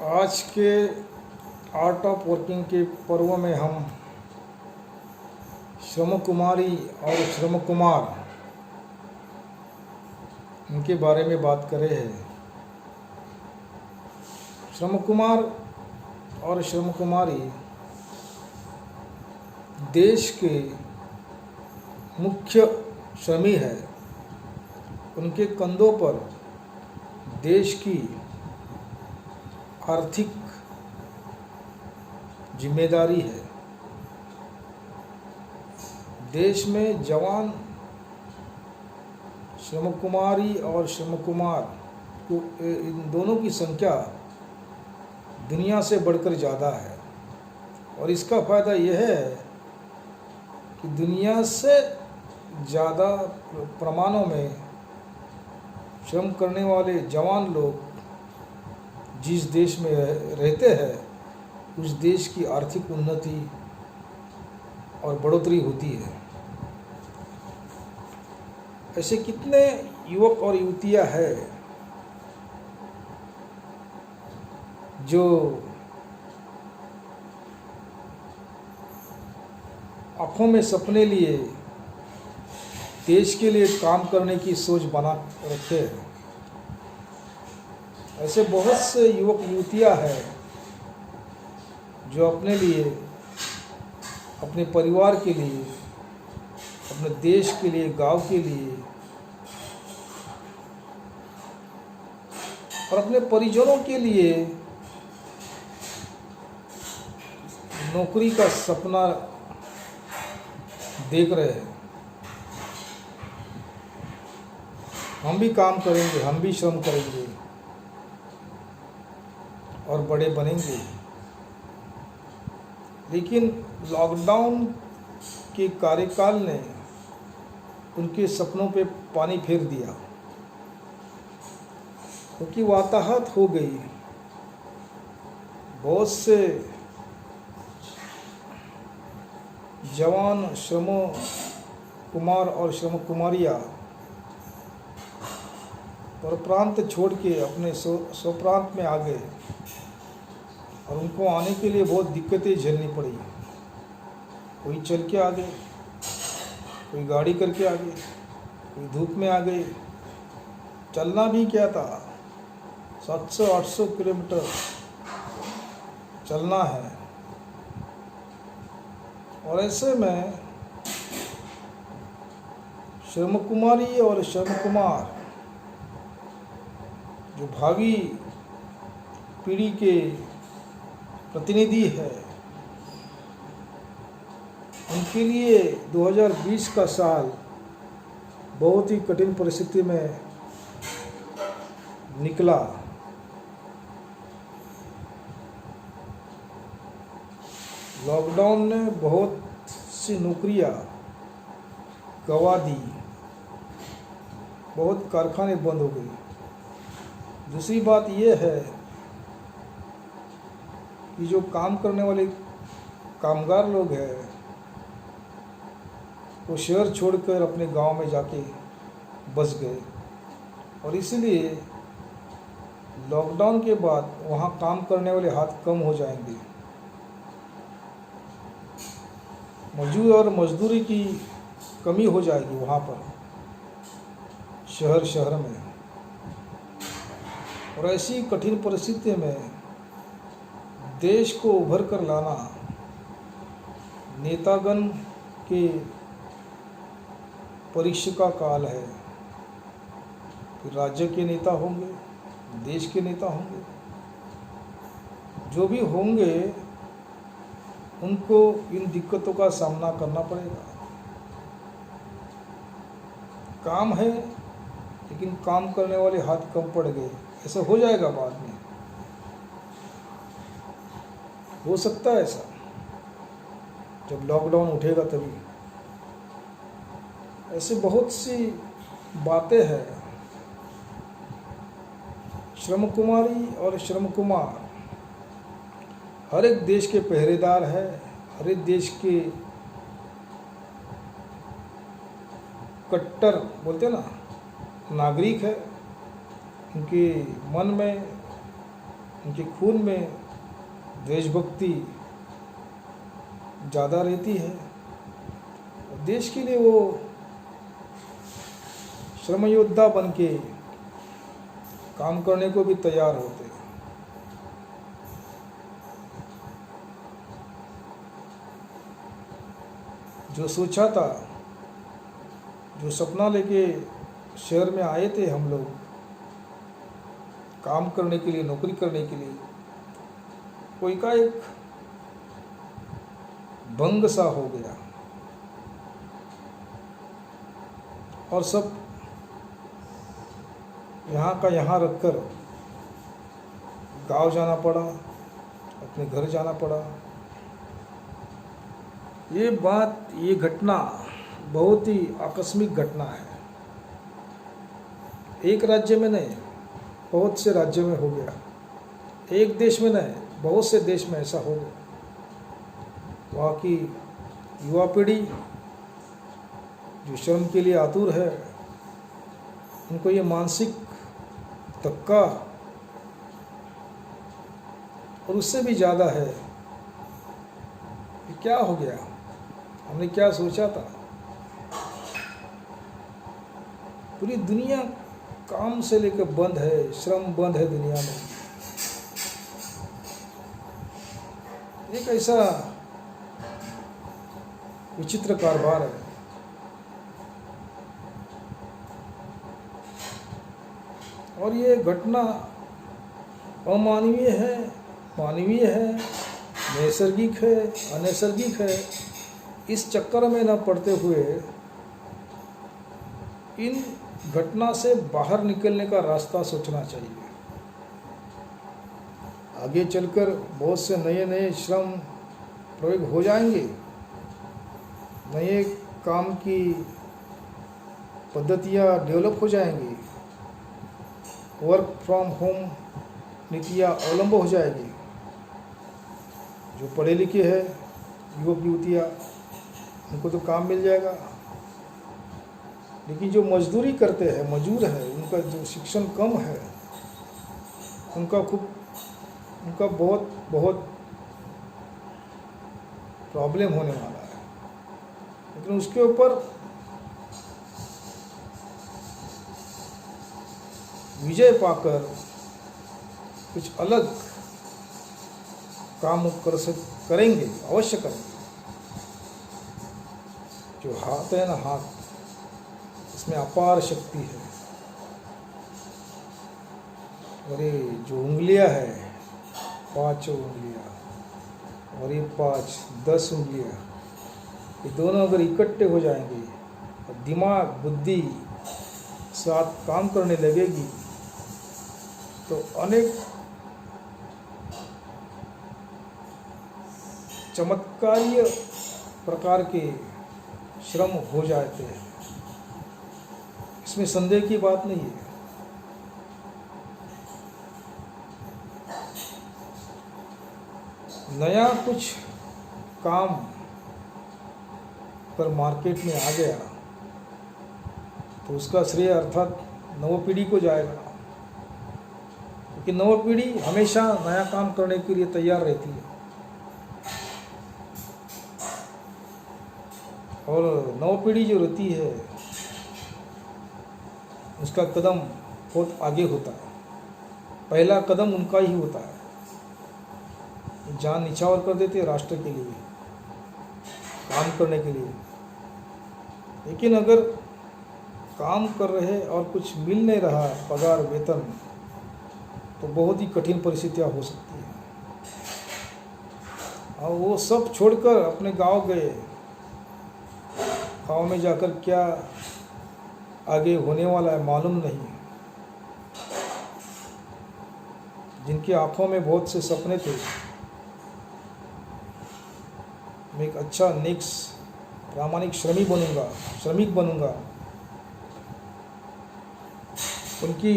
आज के art of working के पर्व में हम श्रम कुमारी और श्रम कुमार इनके बारे में बात कर रहे हैं। श्रम कुमार और श्रम कुमारी देश के मुख्य श्रमी है। उनके कंधों पर देश की आर्थिक जिम्मेदारी है। देश में जवान श्रम कुमारी और श्रम कुमार को इन दोनों की संख्या दुनिया से बढ़कर ज़्यादा है और इसका फ़ायदा यह है कि दुनिया से ज़्यादा प्रमाणों में श्रम करने वाले जवान लोग जिस देश में रहते हैं उस देश की आर्थिक उन्नति और बढ़ोतरी होती है। ऐसे कितने युवक और युवतियां हैं जो आँखों में सपने लिए देश के लिए काम करने की सोच बना रखे हैं। ऐसे बहुत से युवक युवतियां हैं जो अपने लिए, अपने परिवार के लिए, अपने देश के लिए, गांव के लिए और अपने परिजनों के लिए नौकरी का सपना देख रहे हैं। हम भी काम करेंगे, हम भी श्रम करेंगे और बड़े बनेंगे। लेकिन लॉकडाउन के कार्यकाल ने उनके सपनों पे पानी फेर दिया क्योंकि वाताहत हो गई। बहुत से जवान श्रम कुमार और श्रम कुमारियाँ पर प्रांत छोड़ के अपने स्वप्रांत में आ गए और उनको आने के लिए बहुत दिक्कतें झेलनी पड़ी। कोई चल के आ गए, कोई गाड़ी करके आ गए, कोई धूप में आ गए। चलना भी क्या था, 700-800 किलोमीटर चलना है। और ऐसे में श्रम कुमारी और श्रम कुमार जो भावी पीढ़ी के प्रतिनिधि है, उनके लिए 2020 का साल बहुत ही कठिन परिस्थिति में निकला। लॉकडाउन ने बहुत सी नौकरियां गंवा दी, बहुत कारखाने बंद हो गए। दूसरी बात यह है कि जो काम करने वाले कामगार लोग हैं वो शहर छोड़कर अपने गांव में जाके बस गए और इसलिए लॉकडाउन के बाद वहां काम करने वाले हाथ कम हो जाएंगे। मजदूर और मजदूरी की कमी हो जाएगी वहां पर शहर में। और ऐसी कठिन परिस्थिति में देश को उभर कर लाना नेतागण के परीक्षा का काल है। फिर राज्य के नेता होंगे, देश के नेता होंगे, जो भी होंगे उनको इन दिक्कतों का सामना करना पड़ेगा। काम है लेकिन काम करने वाले हाथ कम पड़ गए, ऐसा हो जाएगा बाद में। हो सकता है ऐसा, जब लॉकडाउन उठेगा तभी। ऐसे बहुत सी बातें हैं। श्रम कुमारी और श्रम कुमार हर एक देश के पहरेदार है, हर एक देश के कट्टर बोलते हैं ना नागरिक है। उनके मन में उनके खून में देशभक्ति ज़्यादा रहती है और देश के लिए वो श्रम योद्धा बन के काम करने को भी तैयार होते हैं। जो सोचा था, जो सपना लेके शहर में आए थे हम लोग काम करने के लिए, नौकरी करने के लिए, कोई का एक भंग सा हो गया और सब यहाँ का यहाँ रखकर गांव जाना पड़ा, अपने घर जाना पड़ा। ये घटना बहुत ही आकस्मिक घटना है। एक राज्य में नहीं, बहुत से राज्यों में हो गया। एक देश में नहीं, बहुत से देश में ऐसा हो गया। वहाँ की युवा पीढ़ी जो श्रम के लिए आतुर है, उनको ये मानसिक धक्का और उससे भी ज़्यादा है कि क्या हो गया, हमने क्या सोचा था। पूरी दुनिया काम से लेकर बंद है, श्रम बंद है दुनिया में। एक ऐसा विचित्र कारोबार है। और ये घटना अमानवीय है, मानवीय है, नैसर्गिक है, अनैसर्गिक है। इस चक्कर में न पड़ते हुए इन घटना से बाहर निकलने का रास्ता सोचना चाहिए। आगे चलकर बहुत से नए नए श्रम प्रयोग हो जाएंगे, नए काम की पद्धतियाँ डेवलप हो जाएंगी, वर्क फ्रॉम होम नीतियाँ अवलंब हो जाएगी। जो पढ़े लिखे हैं युवक युवतियाँ, उनको तो काम मिल जाएगा। लेकिन जो मजदूरी करते हैं, मजदूर है, उनका जो शिक्षण कम है, उनका बहुत प्रॉब्लम होने वाला है। लेकिन उसके ऊपर विजय पाकर कुछ अलग काम करेंगे, अवश्य करेंगे। जो हाथ है ना, हाथ, इसमें अपार शक्ति है। और ये जो उंगलियां है, 5 उंगलियां और ये 5, 10 उंगलियां, ये दोनों अगर इकट्ठे हो जाएंगे और दिमाग बुद्धि साथ काम करने लगेगी तो अनेक चमत्कारीय प्रकार के श्रम हो जाते हैं। इसमें संदेह की बात नहीं है। नया कुछ काम पर मार्केट में आ गया तो उसका श्रेय अर्थात नव पीढ़ी को जाएगा, क्योंकि नव पीढ़ी हमेशा नया काम करने के लिए तैयार रहती है। और नव पीढ़ी जो रहती है उसका कदम बहुत आगे होता है। पहला कदम उनका ही होता है, जान निछावर कर देते हैं राष्ट्र के लिए, काम करने के लिए। लेकिन अगर काम कर रहे और कुछ मिल नहीं रहा, पगार वेतन, तो बहुत ही कठिन परिस्थितियाँ हो सकती है। और वो सब छोड़कर अपने गांव गए, गांव में जाकर क्या आगे होने वाला है मालूम नहीं। जिनकी आंखों में बहुत से सपने थे, मैं एक अच्छा नेक्स प्रामाणिक श्रमिक बनूंगा, उनकी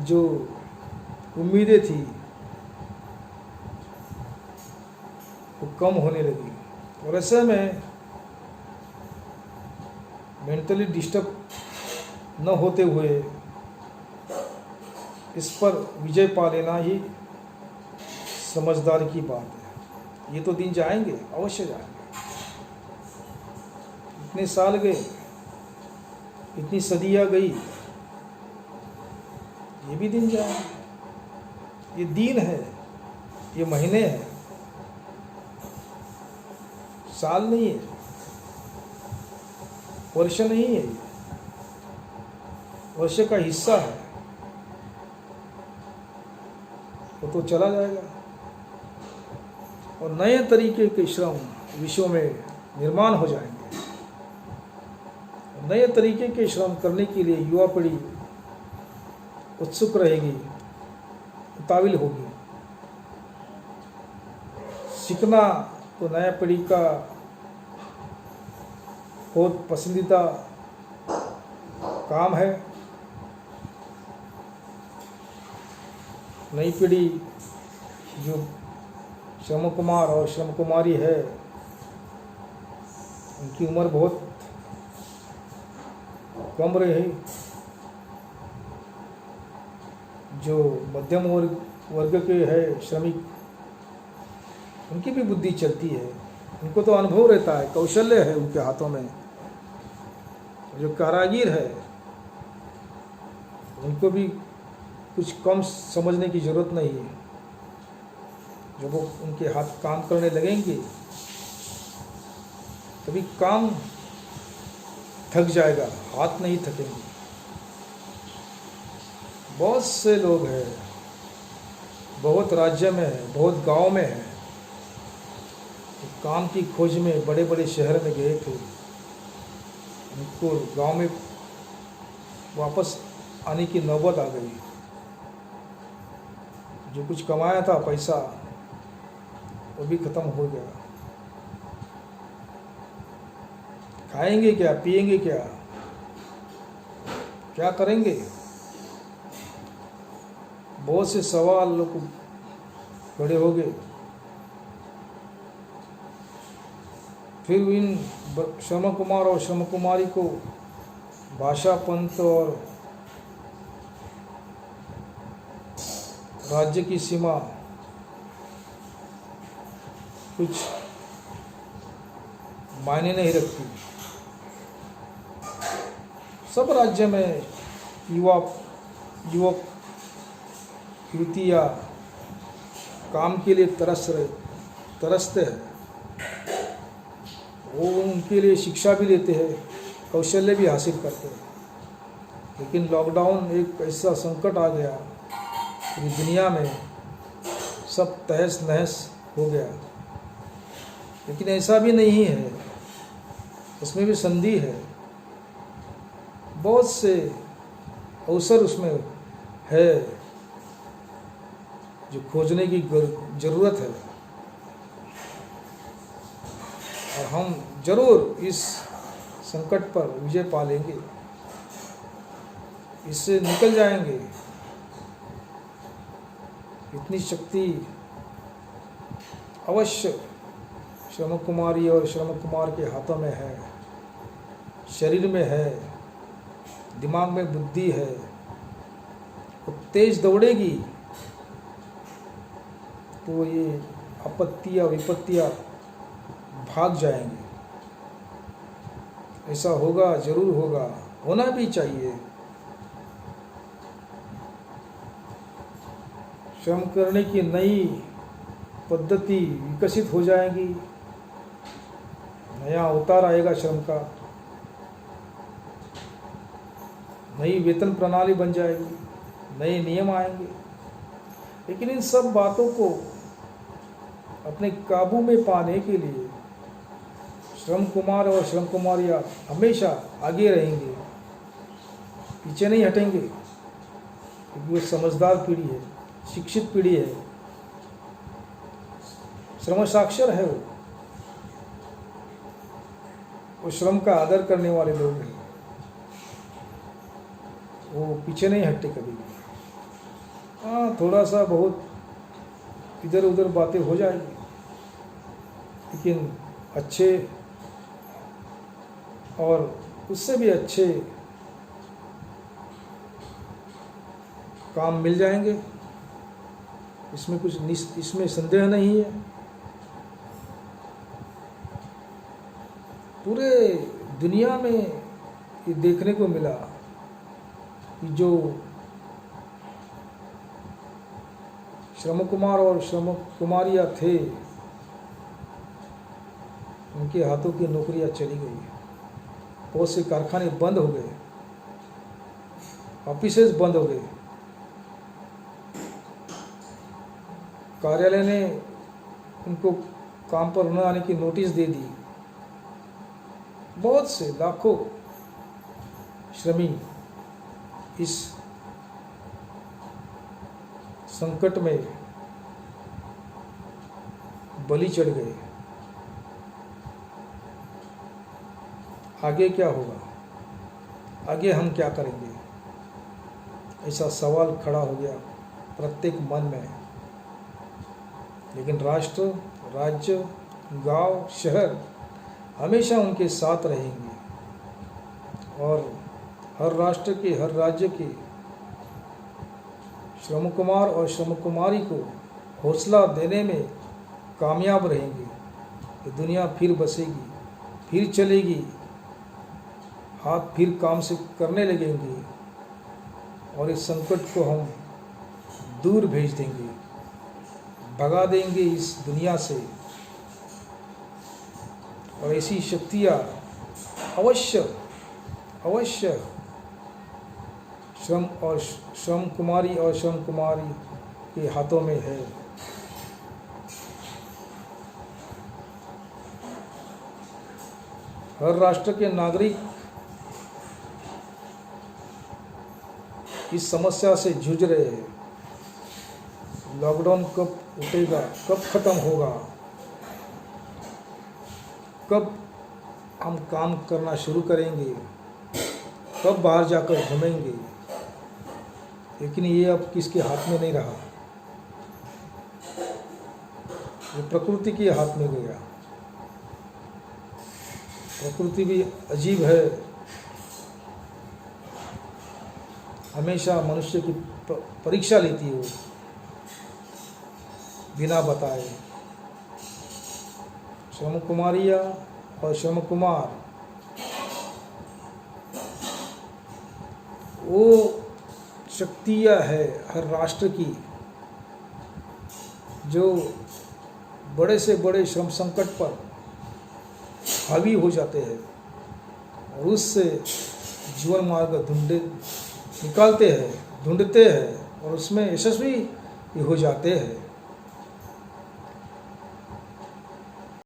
जो उम्मीदें थी वो कम होने लगी। और ऐसे में मेंटली डिस्टर्ब न होते हुए इस पर विजय पा लेना ही समझदारी की बात है। ये तो दिन जाएंगे, अवश्य जाएंगे। इतने साल गए, इतनी सदियाँ गई, ये भी दिन जाएंगे। ये दिन है, ये महीने हैं, साल नहीं है, वर्ष नहीं है, ये वर्ष का हिस्सा है, वो तो चला जाएगा। और नए तरीके के श्रम विश्व में निर्माण हो जाएंगे। नए तरीके के श्रम करने के लिए युवा पीढ़ी उत्सुक रहेगी, उतावली होगी। सीखना तो नया पीढ़ी का बहुत पसंदीदा काम है। नई पीढ़ी जो श्रम कुमार और श्रम कुमारी है, उनकी उम्र बहुत कम रही। जो मध्यम वर्ग के है श्रमिक, उनकी भी बुद्धि चलती है, उनको तो अनुभव रहता है, कौशल्य है उनके हाथों में। जो कारागिर है, उनको भी कुछ कम समझने की ज़रूरत नहीं है। जब वो उनके हाथ काम करने लगेंगे, तभी काम थक जाएगा, हाथ नहीं थकेंगे। बहुत से लोग हैं, बहुत राज्य में है, बहुत गांव में है, काम की खोज में बड़े बड़े शहर में गए थे। उनको गांव में वापस आने की नौबत आ गई। जो कुछ कमाया था पैसा, वो भी खत्म हो गया। खाएंगे क्या, पिएंगे क्या, क्या करेंगे? बहुत से सवाल लोग खड़े हो गए। फिर इन श्रम कुमार और श्रम कुमारी को भाषा, पंथ और राज्य की सीमा कुछ मायने नहीं रखती। सब राज्य में युवक युवतियाँ काम के लिए तरसते हैं। वो उनके लिए शिक्षा भी लेते हैं, कौशल्य भी हासिल करते हैं। लेकिन लॉकडाउन एक ऐसा संकट आ गया, पूरी दुनिया में सब तहस नहस हो गया। लेकिन ऐसा भी नहीं है, उसमें भी संधि है। बहुत से अवसर उसमें है जो खोजने की ज़रूरत है। और हम जरूर इस संकट पर विजय पा लेंगे, इससे निकल जाएंगे। इतनी शक्ति अवश्य श्रम कुमारी और श्रम कुमार के हाथों में है, शरीर में है, दिमाग में बुद्धि है। वो तेज दौड़ेगी तो ये आपत्तियाँ विपत्तियाँ भाग जाएंगे। ऐसा होगा, जरूर होगा, होना भी चाहिए। श्रम करने की नई पद्धति विकसित हो जाएगी, नया अवतार आएगा श्रम का, नई वेतन प्रणाली बन जाएगी, नए नियम आएंगे। लेकिन इन सब बातों को अपने काबू में पाने के लिए श्रम कुमार और श्रम कुमारियाँ हमेशा आगे रहेंगे, पीछे नहीं हटेंगे। क्योंकि वो समझदार पीढ़ी है, शिक्षित पीढ़ी है, श्रम साक्षर है। वो श्रम का आदर करने वाले लोग हैं, वो पीछे नहीं हटते कभी भी। हाँ, थोड़ा सा बहुत इधर उधर बातें हो जाएगी, लेकिन अच्छे और उससे भी अच्छे काम मिल जाएंगे, इसमें संदेह नहीं है। पूरे दुनिया में ये देखने को मिला कि जो श्रम कुमार और श्रम कुमारियाँ थे, उनके हाथों की नौकरियां चली गई, बहुत से कारखाने बंद हो गए, ऑफिसेज बंद हो गए, कार्यालय ने उनको काम पर न आने की नोटिस दे दी। बहुत से लाखों श्रमिक इस संकट में बलि चढ़ गए। आगे क्या होगा, आगे हम क्या करेंगे, ऐसा सवाल खड़ा हो गया प्रत्येक मन में। लेकिन राष्ट्र, राज्य, गांव, शहर हमेशा उनके साथ रहेंगे और हर राष्ट्र के, हर राज्य के श्रम कुमार और श्रम कुमारी को हौसला देने में कामयाब रहेंगे। ये दुनिया फिर बसेगी, फिर चलेगी, हाथ फिर काम से करने लगेंगे और इस संकट को हम दूर भेज देंगे, भगा देंगे इस दुनिया से। और ऐसी शक्तियाँ अवश्य श्रम कुमारी और श्रम कुमारी के हाथों में है। हर राष्ट्र के नागरिक इस समस्या से जूझ रहे हैं। लॉकडाउन कब उठेगा, कब खत्म होगा, कब हम काम करना शुरू करेंगे, कब बाहर जाकर घूमेंगे, लेकिन ये अब किसके हाथ में नहीं रहा, ये प्रकृति के हाथ में गया। प्रकृति भी अजीब है, हमेशा मनुष्य की परीक्षा लेती है बिना बताए। श्रम कुमारियाँ और श्रम कुमार वो शक्तियाँ है हर राष्ट्र की, जो बड़े से बड़े श्रम संकट पर हावी हो जाते हैं और उससे जीवन मार्ग ढूंढते हैं और उसमें यशस्वी हो जाते हैं।